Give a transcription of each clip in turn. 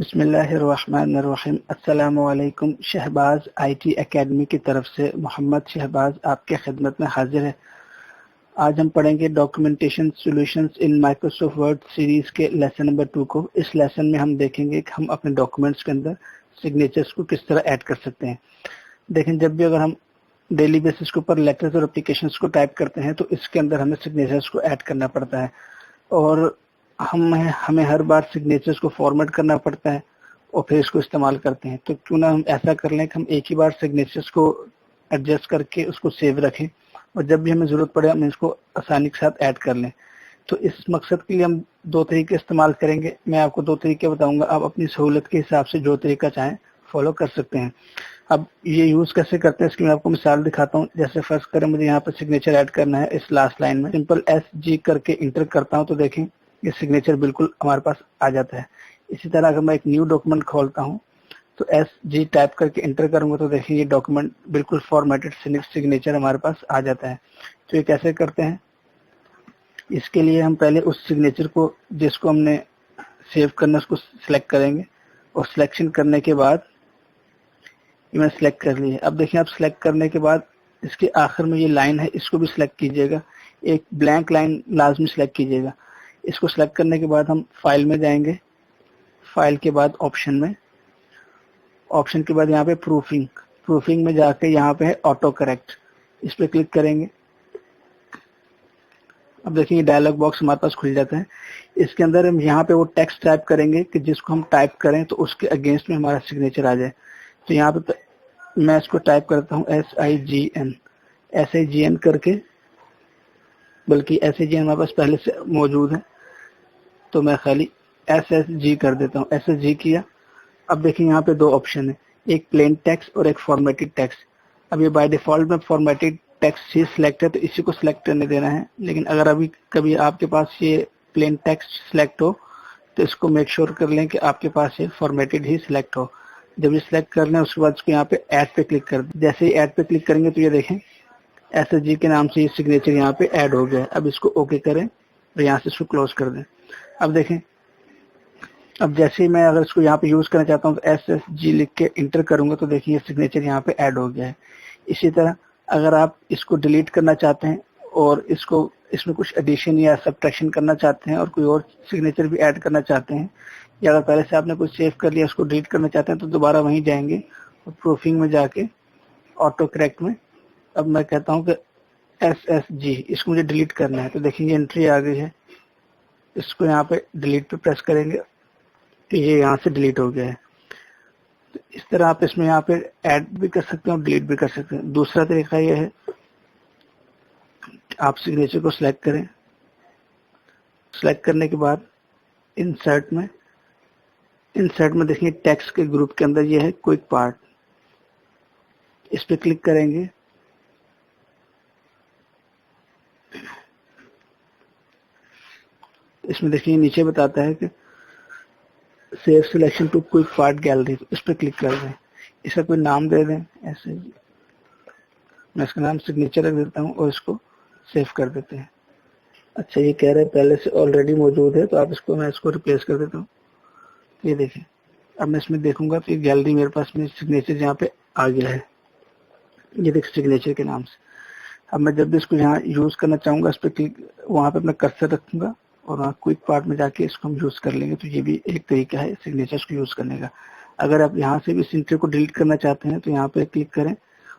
बिस्मिल्लाहिर्रहमानिर्रहीम। अस्सलामु अलैकुम। शहबाज आईटी एकेडमी की तरफ से मोहम्मद शहबाज आपके खिदमत में हाजिर है। आज हम पढ़ेंगे documentation solutions in Microsoft word series के लेसन नंबर 2 को। इस लेसन में हम देखेंगे कि हम अपने डॉक्यूमेंट्स के अंदर सिग्नेचर्स को किस तरह ऐड कर सकते हैं। देखें, जब भी अगर हम डेली बेसिस के ऊपर लेटर्स और एप्लीकेशंस को टाइप करते हैं तो इसके अंदर हमें सिग्नेचर्स को ऐड करना पड़ता है और हमें हर बार सिग्नेचर्स को फॉर्मेट करना पड़ता है और फिर इसको इस्तेमाल करते हैं। तो क्यों ना हम ऐसा कर लें कि हम एक ही बार सिग्नेचर्स को एडजस्ट करके उसको सेव रखें और जब भी हमें जरूरत पड़े हम इसको आसानी के साथ ऐड कर लें। तो इस मकसद के लिए हम दो तरीके इस्तेमाल करेंगे। मैं आपको दो तरीके बताऊंगा, आप अपनी सहूलत के हिसाब से जो तरीका चाहें फॉलो कर सकते हैं। अब ये यूज कैसे करते हैं इसकी मैं आपको मिसाल दिखाता हूँ। जैसे फर्स्ट करें, मुझे यहाँ पर सिग्नेचर ऐड करना है। इस लास्ट लाइन में सिंपल SG करके इंटर करता हूँ तो देखें ये सिग्नेचर बिल्कुल हमारे पास आ जाता है। इसी तरह अगर मैं एक न्यू डॉक्यूमेंट खोलता हूँ तो SG टाइप करके इंटर करूंगा तो देखिए ये डॉक्यूमेंट बिल्कुल फॉर्मेटेड सिग्नेचर हमारे पास आ जाता है। तो ये कैसे करते हैं, इसके लिए हम पहले उस सिग्नेचर को जिसको हमने सेव करना उसको सिलेक्ट करेंगे और सिलेक्शन करने के बाद मैंने सिलेक्ट कर लिया। अब देखिए, आप सिलेक्ट करने के बाद इसके आखिर में ये लाइन है, इसको भी सिलेक्ट कीजिएगा। एक ब्लैंक लाइन लाजमी सिलेक्ट कीजिएगा। इसको सिलेक्ट करने के बाद हम फाइल में जाएंगे, फाइल के बाद ऑप्शन में, ऑप्शन के बाद यहाँ पे प्रूफिंग में जाके यहाँ पे है ऑटो करेक्ट, इस पे क्लिक करेंगे। अब देखिए ये डायलॉग बॉक्स हमारे पास खुल जाता है। इसके अंदर हम यहाँ पे वो टेक्स्ट टाइप करेंगे कि जिसको हम टाइप करें तो उसके अगेंस्ट में हमारा सिग्नेचर आ जाए। तो यहाँ पे मैं इसको टाइप करता हूँ SIGN करके, बल्कि SIGN हमारे पास पहले से मौजूद है तो मैं खाली SSG कर देता हूँ। SSG किया। अब देखिए यहाँ पे दो ऑप्शन है, एक प्लेन टेक्स्ट और एक फॉर्मेटेड टेक्स्ट। अब ये बाय डिफॉल्ट में फॉर्मेटेड टेक्स्ट ही सिलेक्ट है तो इसी को सिलेक्ट करने देना है। लेकिन अगर अभी कभी आपके पास ये प्लेन टेक्स्ट सिलेक्ट हो तो इसको मेक श्योर कर लें कि आपके पास ये फॉर्मेटेड ही सिलेक्ट हो। जब ये सिलेक्ट कर लें उसके बाद इसको यहाँ पे ऐड पे क्लिक कर दें। जैसे ही ऐड पे क्लिक करेंगे तो ये देखें SSG के नाम से ये सिग्नेचर यहाँ पे ऐड हो गया है। अब इसको ओके करें और यहाँ से इसको क्लोज कर दें। अब देखें, अब जैसे ही मैं अगर इसको यहाँ पे यूज करना चाहता हूँ तो SSG लिख के इंटर करूंगा तो देखिए ये सिग्नेचर यहाँ पे ऐड हो गया है। इसी तरह अगर आप इसको डिलीट करना चाहते हैं और इसमें कुछ एडिशन या सब्ट्रैक्शन करना चाहते हैं और कोई और सिग्नेचर भी ऐड करना चाहते हैं, या अगर पहले से आपने कुछ सेव कर लिया उसको डिलीट करना चाहते हैं तो दोबारा वहीं जाएंगे और प्रूफिंग में जाके ऑटो करेक्ट में अब मैं कहता हूँ कि SSG, इसको मुझे डिलीट करना है तो देखिए ये एंट्री आ गई है। इसको यहाँ पे डिलीट पे प्रेस करेंगे तो ये यहाँ से डिलीट हो गया है। तो इस तरह आप इसमें यहाँ पे ऐड भी कर सकते हैं और डिलीट भी कर सकते हैं। दूसरा तरीका ये है, आप सिग्नेचर को सिलेक्ट करें, सिलेक्ट करने के बाद इंसर्ट में देखिए टेक्स्ट के ग्रुप के अंदर ये है क्विक पार्ट, इस पे क्लिक करेंगे। इसमें देखिए नीचे बताता है कि save selection to quick part gallery, इस पे क्लिक कर दें। इसका कोई नाम दे दें, ऐसे मैं इसका नाम सिग्नेचर रख देता हूँ और इसको सेव कर देते हैं। अच्छा, ये कह रहे हैं पहले से ऑलरेडी मौजूद है तो आप मैं इसको रिप्लेस कर देता हूँ। ये देखें, अब मैं इसमें देखूंगा तो ये गैलरी मेरे पास में सिग्नेचर यहाँ पे आ गया है, ये देख सिग्नेचर के नाम से। अब मैं जब भी इसको यहाँ यूज करना चाहूंगा इस पे क्लिक, वहां पे अपना कर्सर रखूंगा और वहाँ क्विक पार्ट में जाके इसको हम यूज कर लेंगे। तो ये भी एक तरीका है सिग्नेचर्स को यूज करने का। अगर आप यहाँ से भी सिग्नेचर को डिलीट करना चाहते हैं तो यहाँ पे क्लिक करें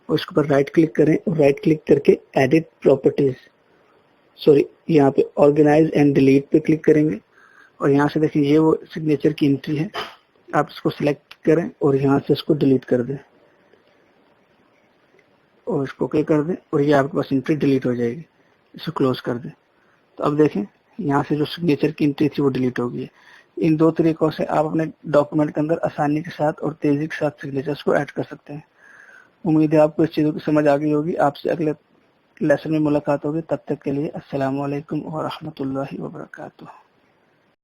और इसके ऊपर राइट क्लिक करें और राइट क्लिक करके एडिट प्रॉपर्टीज, यहाँ पे ऑर्गेनाइज एंड डिलीट पे क्लिक करेंगे और यहाँ से देखिए ये वो सिग्नेचर की एंट्री है। आप इसको सिलेक्ट करें और यहाँ से इसको डिलीट कर दें और इसको ओके कर दें और ये आपके पास एंट्री डिलीट हो जाएगी। इसको क्लोज कर दें। तो अब देखें यहाँ से जो सिग्नेचर की एंट्री थी वो डिलीट हो गई है। इन दो तरीकों से आप अपने डॉक्यूमेंट के अंदर आसानी के साथ और तेजी के साथ सिग्नेचर्स को ऐड कर सकते हैं। उम्मीद है आपको इस चीज़ों की समझ आ गई होगी। आपसे अगले लेसन में मुलाकात होगी, तब तक के लिए अस्सलामु अलैकुम व रहमतुल्लाहि व बरकातुहू।